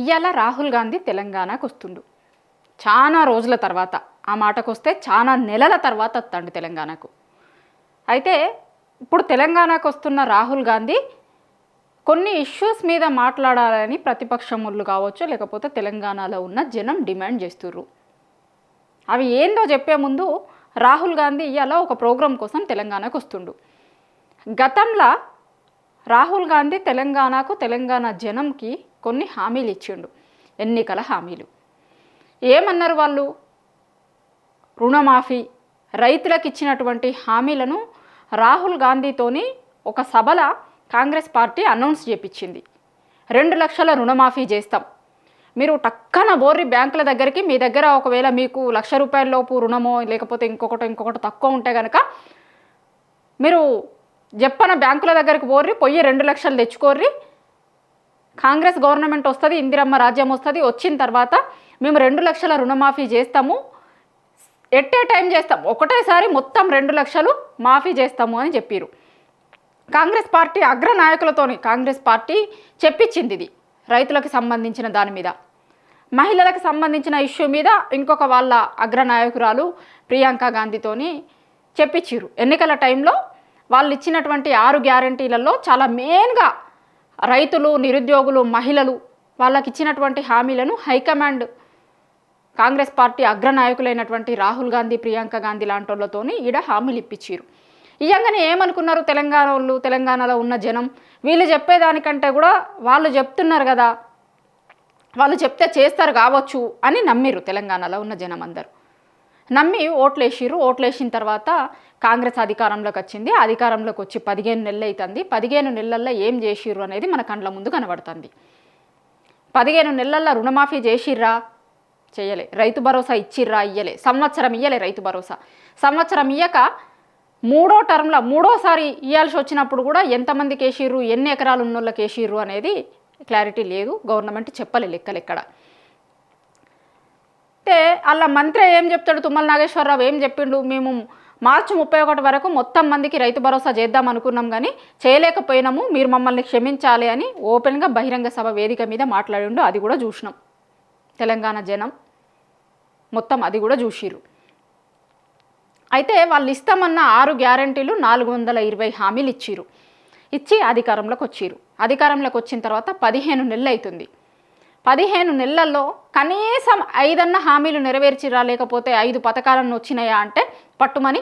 ఇవాళ రాహుల్ గాంధీ తెలంగాణకు వస్తుండు. చాలా రోజుల తర్వాత, ఆ మాటకు వస్తే చాలా నెలల తర్వాత వస్తాడు తెలంగాణకు. అయితే ఇప్పుడు తెలంగాణకు వస్తున్న రాహుల్ గాంధీ కొన్ని ఇష్యూస్ మీద మాట్లాడాలని ప్రతిపక్షములు కావచ్చు, లేకపోతే తెలంగాణలో ఉన్న జనం డిమాండ్ చేస్తుర్రు. అవి ఏందో చెప్పే ముందు రాహుల్ గాంధీ ఇవాళ ఒక ప్రోగ్రాం కోసం తెలంగాణకు వస్తుండు. గతంలో రాహుల్ గాంధీ తెలంగాణకు, తెలంగాణ జనంకి కొన్ని హామీలు ఇచ్చిండు, ఎన్నికల హామీలు. ఏమన్నారు వాళ్ళు? రుణమాఫీ, రైతులకు ఇచ్చినటువంటి హామీలను రాహుల్ గాంధీతోని ఒక సభల కాంగ్రెస్ పార్టీ అనౌన్స్ చేపించింది. 2 లక్షల రుణమాఫీ చేస్తాం, మీరు టక్కన బోర్రి బ్యాంకుల దగ్గరికి, మీ దగ్గర ఒకవేళ మీకు ₹1,00,000 లోపు రుణమో లేకపోతే ఇంకొకటి తక్కువ ఉంటే కనుక మీరు చెప్పన బ్యాంకుల దగ్గరికి పోయి 2 లక్షలు తెచ్చుకోర్రి, కాంగ్రెస్ గవర్నమెంట్ వస్తుంది, ఇందిరమ్మ రాజ్యం వస్తుంది, వచ్చిన తర్వాత మేము 2 లక్షల రుణమాఫీ చేస్తాము, ఎట్ ఏ టైం చేస్తాం, ఒకటేసారి మొత్తం 2 లక్షలు మాఫీ చేస్తాము అని చెప్పారు. కాంగ్రెస్ పార్టీ అగ్రనాయకులతోని కాంగ్రెస్ పార్టీ చెప్పించింది. ఇది రైతులకు సంబంధించిన దాని మీద, మహిళలకు సంబంధించిన ఇష్యూ మీద ఇంకొక వాళ్ళ అగ్రనాయకురాలు ప్రియాంక గాంధీతోని చెప్పించారు. ఎన్నికల టైంలో వాళ్ళు ఇచ్చినటువంటి 6 గ్యారంటీలలో చాలా మెయిన్గా రైతులు, నిరుద్యోగులు, మహిళలు వాళ్ళకి ఇచ్చినటువంటి హామీలను హైకమాండ్ కాంగ్రెస్ పార్టీ అగ్రనాయకులైనటువంటి రాహుల్ గాంధీ, ప్రియాంక గాంధీ లాంటి వాళ్ళతోని ఈడ హామీలు ఇప్పించారు. ఇయ్యంగానే ఏమనుకున్నారు తెలంగాణ వాళ్ళు, తెలంగాణలో ఉన్న జనం, వీళ్ళు చెప్పేదానికంటే కూడా వాళ్ళు చెప్తున్నారు కదా, వాళ్ళు చెప్తే చేస్తారు కావచ్చు అని నమ్మిరు. తెలంగాణలో ఉన్న జనం అందరూ నమ్మి ఓట్లేసిర్రు. ఓట్లేసిన తర్వాత కాంగ్రెస్ అధికారంలోకి వచ్చింది. అధికారంలోకి వచ్చి 15 నెలలు అవుతుంది. 15 నెలల్లో ఏం చేసిర్రు అనేది మన కండ్ల ముందు కనబడుతుంది. 15 నెలల్లో రుణమాఫీ చేసిర్రా? చేయలే. రైతు భరోసా ఇచ్చిర్రా? ఇయ్యలే. సంవత్సరం ఇయ్యలే రైతు భరోసా. సంవత్సరం ఇయ్యక మూడోసారి ఇవ్వాల్సి వచ్చినప్పుడు కూడా ఎంతమందికి వేసిర్రు, ఎన్ని ఎకరాలు ఉన్న వాళ్ళకి వేసిర్రు అనేది క్లారిటీ లేదు. గవర్నమెంట్ చెప్పలే లెక్కలు ఎక్కడ. అంటే అలా మంత్రి ఏం చెప్తాడు, తుమ్మల నాగేశ్వరరావు ఏం చెప్పిండు, మేము మార్చి 31 వరకు మొత్తం మందికి రైతు భరోసా చేద్దాం అనుకున్నాం కానీ చేయలేకపోయినాము, మీరు మమ్మల్ని క్షమించాలి అని ఓపెన్గా బహిరంగ సభ వేదిక మీద మాట్లాడిండు. అది కూడా చూసినాం. తెలంగాణ జనం మొత్తం అది కూడా చూసిర్రు. అయితే వాళ్ళు ఇస్తామన్న 6 గ్యారంటీలు 420 హామీలు ఇచ్చిర్రు. ఇచ్చి అధికారంలోకి వచ్చిర్రు. అధికారంలోకి వచ్చిన తర్వాత 15 నెలలు అవుతుంది. 15 నెలల్లో కనీసం 5 హామీలు నెరవేర్చిరా, లేకపోతే 5 పథకాలను వచ్చినాయా అంటే పట్టుమని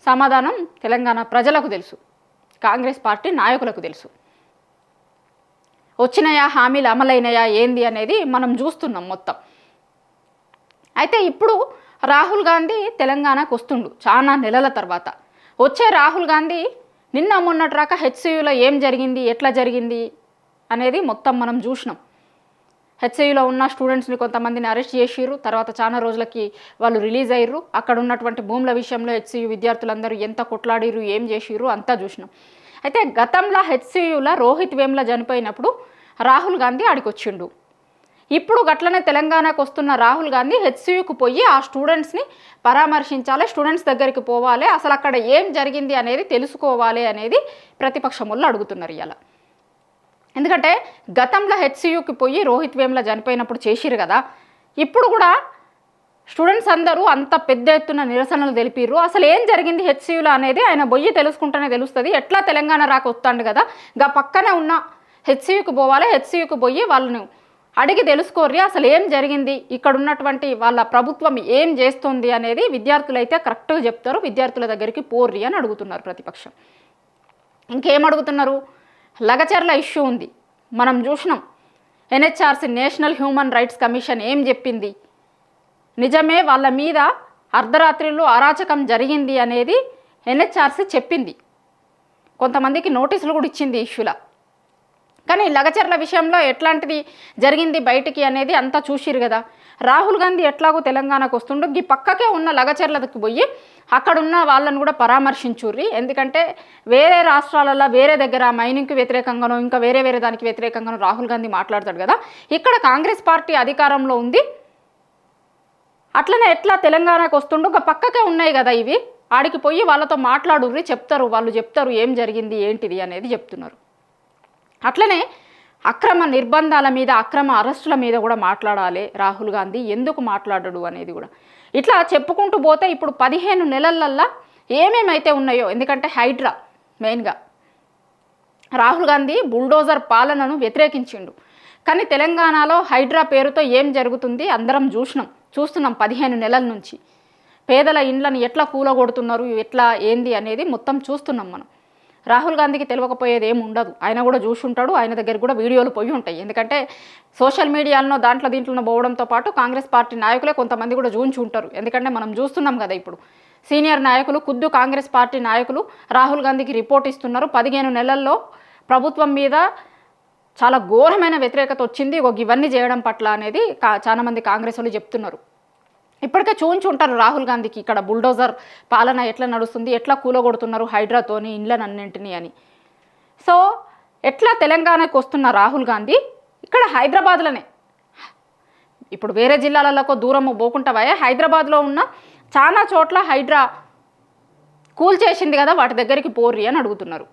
సమాధానం తెలంగాణ ప్రజలకు తెలుసు, కాంగ్రెస్ పార్టీ నాయకులకు తెలుసు. వచ్చినాయా, హామీలు అమలైనయా ఏంది అనేది మనం చూస్తున్నాం మొత్తం. అయితే ఇప్పుడు రాహుల్ గాంధీ తెలంగాణకు వస్తుండు చాలా నెలల తర్వాత. వచ్చే రాహుల్ గాంధీ నిన్న మొన్నటి రాక హెచ్సియులో ఏం జరిగింది, ఎట్లా జరిగింది అనేది మొత్తం మనం చూసినాం. హెచ్సియులో ఉన్న స్టూడెంట్స్ని కొంతమందిని అరెస్ట్ చేసిర్రు. తర్వాత చాలా రోజులకి వాళ్ళు రిలీజ్ అయ్యారు. అక్కడ ఉన్నటువంటి భూముల విషయంలో హెచ్సియు విద్యార్థులందరూ ఎంత కొట్లాడిర్రు, ఏం చేసిర్రు అంతా చూసినాం. అయితే గతంలో హెచ్సియులో రోహిత్ వేముల చనిపోయినప్పుడు రాహుల్ గాంధీ ఆడికి వచ్చిండు. ఇప్పుడు గట్లనే తెలంగాణకు వస్తున్న రాహుల్ గాంధీ హెచ్సియుకు పోయి ఆ స్టూడెంట్స్ని పరామర్శించాలి, స్టూడెంట్స్ దగ్గరికి పోవాలి, అసలు అక్కడ ఏం జరిగింది అనేది తెలుసుకోవాలి అనేది ప్రతిపక్షం వాళ్ళు అడుగుతున్నారు ఇవాళ. ఎందుకంటే గతంలో హెచ్సియుకి పోయి రోహిత్ వేముల చనిపోయినప్పుడు చేసిరు కదా, ఇప్పుడు కూడా స్టూడెంట్స్ అందరూ అంత పెద్ద ఎత్తున నిరసనలు తెలిపిర్రు. అసలు ఏం జరిగింది హెచ్సియులో అనేది ఆయన పోయి తెలుసుకుంటేనే తెలుస్తుంది. ఎట్లా తెలంగాణ రాక వస్తాడు కదా, గా పక్కనే ఉన్న హెచ్సియుకి పోవాలి, హెచ్సియుకి పోయి వాళ్ళను అడిగి తెలుసుకోర్రి అసలు ఏం జరిగింది, ఇక్కడ ఉన్నటువంటి వాళ్ళ ప్రభుత్వం ఏం చేస్తుంది అనేది విద్యార్థులు అయితే కరెక్ట్గా చెప్తారు, విద్యార్థుల దగ్గరికి పోర్రి అని అడుగుతున్నారు ప్రతిపక్షం. ఇంకేం అడుగుతున్నారు? లగచర్ల ఇష్యూ ఉంది, మనం చూసినాం. NHRC national human rights commission ఏం చెప్పింది? నిజమే వాళ్ళ మీద అర్ధరాత్రిలో అరాచకం జరిగింది అనేది ఎన్హెచ్ఆర్సీ చెప్పింది. కొంతమందికి నోటీసులు కూడా ఇచ్చింది ఇష్యూలా. కానీ లగచర్ల విషయంలో ఎట్లాంటిది జరిగింది బయటికి అనేది అంతా చూసిరు కదా. రాహుల్ గాంధీ ఎట్లాగో తెలంగాణకు వస్తుండో ఈ పక్కకే ఉన్న లగచర్లకు పోయి అక్కడున్న వాళ్ళని కూడా పరామర్శించుర్రి. ఎందుకంటే వేరే రాష్ట్రాలలో వేరే దగ్గర మైనింగ్కి వ్యతిరేకంగానో ఇంకా వేరే దానికి వ్యతిరేకంగానో రాహుల్ గాంధీ మాట్లాడతాడు కదా. ఇక్కడ కాంగ్రెస్ పార్టీ అధికారంలో ఉంది, అట్లనే ఎట్లా తెలంగాణకు వస్తుండో ఒక పక్కకే ఉన్నాయి కదా ఇవి, ఆడికి పోయి వాళ్ళతో మాట్లాడుర్రి, చెప్తారు, వాళ్ళు చెప్తారు ఏం జరిగింది ఏంటిది అనేది చెప్తున్నారు. అట్లనే అక్రమ నిర్బంధాల మీద, అక్రమ అరెస్టుల మీద కూడా మాట్లాడాలి రాహుల్ గాంధీ. ఎందుకు మాట్లాడడు అనేది కూడా ఇట్లా చెప్పుకుంటూ పోతే ఇప్పుడు 15 నెలలల్లా ఏమేమైతే ఉన్నాయో, ఎందుకంటే హైడ్రా మెయిన్గా రాహుల్ గాంధీ బుల్డోజర్ పాలనను వ్యతిరేకించిండు. కానీ తెలంగాణలో హైడ్రా పేరుతో ఏం జరుగుతుంది అందరం చూస్తున్నాం 15 నెలల నుంచి. పేదల ఇండ్లను ఎట్లా కూలగొడుతున్నారు, ఎట్లా ఏంది అనేది మొత్తం చూస్తున్నాం మనం. రాహుల్ గాంధీకి తెలియకపోయేది ఏమి ఉండదు, ఆయన కూడా చూసుంటాడు, ఆయన దగ్గర కూడా వీడియోలు పోయి ఉంటాయి. ఎందుకంటే సోషల్ మీడియాలో దీంట్లో పోవడంతో పాటు కాంగ్రెస్ పార్టీ నాయకులే కొంతమంది కూడా ఉంటారు. ఎందుకంటే మనం చూస్తున్నాం కదా, ఇప్పుడు సీనియర్ నాయకులు, కాంగ్రెస్ పార్టీ నాయకులు రాహుల్ గాంధీకి రిపోర్ట్ ఇస్తున్నారు. 15 నెలల్లో ప్రభుత్వం మీద చాలా ఘోరమైన వ్యతిరేకత వచ్చింది ఇవన్నీ చేయడం పట్ల అనేది చాలామంది కాంగ్రెస్ వాళ్ళు చెప్తున్నారు. ఇప్పటికే ఉంటారు రాహుల్ గాంధీకి ఇక్కడ బుల్డోజర్ పాలన ఎట్లా నడుస్తుంది, ఎట్లా కూలగొడుతున్నారు హైడ్రాతోని ఇండ్లనన్నింటినీ అని. సో ఎట్లా తెలంగాణకు వస్తున్న రాహుల్ గాంధీ ఇక్కడ హైదరాబాద్లోనే, ఇప్పుడు వేరే జిల్లాలకు దూరం పోకుంటావా, హైదరాబాద్లో ఉన్న చాలా చోట్ల హైడ్రా కూల్చేసింది కదా, వాటి దగ్గరికి పోర్రి అని అడుగుతున్నారు.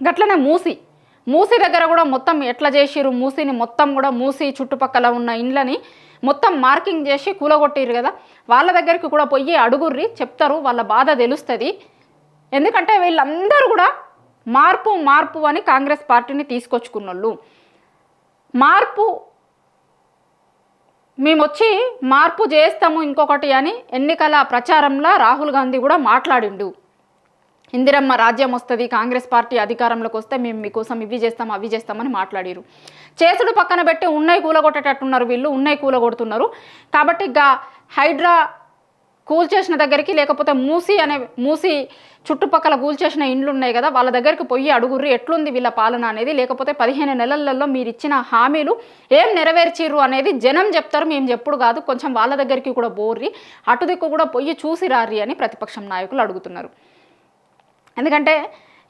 గట్లనే మూసీ దగ్గర కూడా మొత్తం ఎట్లా చేసిరు, మూసీని మొత్తం కూడా మూసీ చుట్టుపక్కల ఉన్న ఇండ్లని మొత్తం మార్కింగ్ చేసి కూలగొట్టిరు కదా, వాళ్ళ దగ్గరికి కూడా పోయి అడుగుర్రి, చెప్తారు, వాళ్ళ బాధ తెలుస్తుంది. ఎందుకంటే వీళ్ళందరూ కూడా మార్పు అని కాంగ్రెస్ పార్టీని తీసుకొచ్చుకున్నోళ్ళు. మేము వచ్చి మార్పు చేస్తాము ఇంకొకటి అని ఎన్నికల ప్రచారంలో రాహుల్ గాంధీ కూడా మాట్లాడిండు. ఇందిరమ్మ రాజ్యం వస్తుంది, కాంగ్రెస్ పార్టీ అధికారంలోకి వస్తే మేము మీకోసం ఇవి చేస్తాం అవి చేస్తామని మాట్లాడారు. చేసుడు పక్కన పెట్టి ఉన్నాయి కూలగొట్టేటట్టున్నారు వీళ్ళు, ఉన్నాయి కూలగొడుతున్నారు. కాబట్టి హైడ్రా కూల్చేసిన దగ్గరికి, లేకపోతే మూసి చుట్టుపక్కల కూల్చేసిన ఇండ్లు ఉన్నాయి కదా, వాళ్ళ దగ్గరికి పోయి అడుగుర్రి ఎట్లుంది వీళ్ళ పాలన అనేది, లేకపోతే 15 నెలలలో మీరు ఇచ్చిన హామీలు ఏం నెరవేర్చిర్రు అనేది జనం చెప్తారు, మేము చెప్పుడు కాదు, కొంచెం వాళ్ళ దగ్గరికి కూడా బోర్రి, అటు దిక్కు కూడా పోయి చూసి రారి అని ప్రతిపక్షం నాయకులు అడుగుతున్నారు. ఎందుకంటే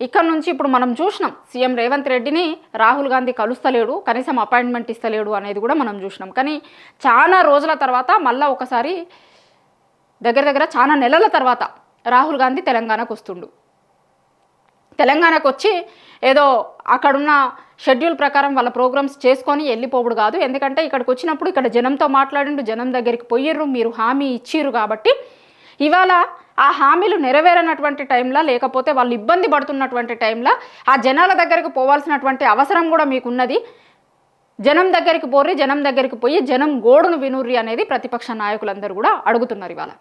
ఇక్కడ నుంచి ఇప్పుడు మనం చూసినాం, సీఎం రేవంత్ రెడ్డిని రాహుల్ గాంధీ కలుస్తలేడు, కనీసం అపాయింట్మెంట్ ఇస్తలేడు అనేది కూడా మనం చూసినాం. కానీ చాలా రోజుల తర్వాత మళ్ళీ ఒకసారి దగ్గర చాలా నెలల తర్వాత రాహుల్ గాంధీ తెలంగాణకు వస్తుండు. తెలంగాణకు వచ్చి ఏదో అక్కడున్న షెడ్యూల్ ప్రకారం వాళ్ళ ప్రోగ్రామ్స్ చేసుకొని వెళ్ళిపోవుడు కాదు. ఎందుకంటే ఇక్కడికి వచ్చినప్పుడు ఇక్కడ జనంతో మాట్లాడిండు, జనం దగ్గరికి పోయిర్రు, మీరు హామీ ఇచ్చిర్రు కాబట్టి ఇవాళ ఆ హామీలు నెరవేరనటువంటి టైంలో, లేకపోతే వాళ్ళు ఇబ్బంది పడుతున్నటువంటి టైంలో ఆ జనాల దగ్గరికి పోవాల్సినటువంటి అవసరం కూడా మీకున్నది. జనం దగ్గరికి పోర్రి, జనం దగ్గరికి పోయి జనం గోడును వినుర్రి అనేది ప్రతిపక్ష నాయకులందరూ కూడా అడుగుతున్నారు. ఇవాళ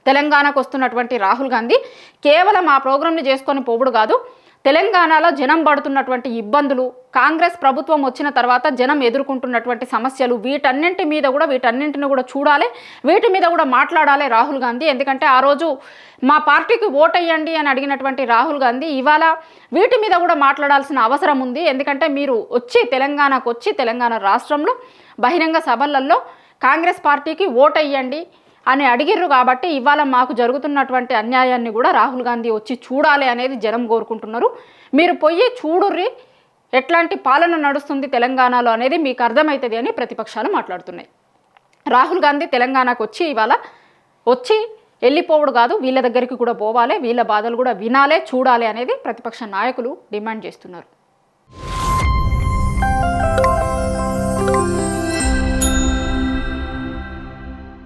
తెలంగాణకు వస్తున్నటువంటి రాహుల్ గాంధీ కేవలం ఆ ప్రోగ్రాంని చేసుకొని పోవుడు కాదు, తెలంగాణలో జనం పడుతున్నటువంటి ఇబ్బందులు, కాంగ్రెస్ ప్రభుత్వం వచ్చిన తర్వాత జనం ఎదుర్కొంటున్నటువంటి సమస్యలు, వీటన్నింటిని కూడా చూడాలి, వీటి మీద కూడా మాట్లాడాలి రాహుల్ గాంధీ. ఎందుకంటే ఆ రోజు మా పార్టీకి ఓటేయండి అని అడిగినటువంటి రాహుల్ గాంధీ ఇవాళ వీటి మీద కూడా మాట్లాడాల్సిన అవసరం ఉంది. ఎందుకంటే మీరు తెలంగాణకు వచ్చి తెలంగాణ రాష్ట్రంలో బహిరంగ సభలలో కాంగ్రెస్ పార్టీకి ఓటేయండి అని అడిగిర్రు కాబట్టి ఇవాళ మాకు జరుగుతున్నటువంటి అన్యాయాన్ని కూడా రాహుల్ గాంధీ వచ్చి చూడాలి అనేది జనం కోరుకుంటున్నారు. మీరు పోయి చూడుర్రి ఎట్లాంటి పాలన నడుస్తుంది తెలంగాణలో అనేది మీకు అర్థమవుతుంది అని ప్రతిపక్షాలు మాట్లాడుతున్నాయి. రాహుల్ గాంధీ తెలంగాణకు వచ్చి వెళ్ళిపోవడు కాదు, వీళ్ళ దగ్గరికి కూడా పోవాలి, వీళ్ళ బాధలు కూడా వినాలే, చూడాలి అనేది ప్రతిపక్ష నాయకులు డిమాండ్ చేస్తున్నారు.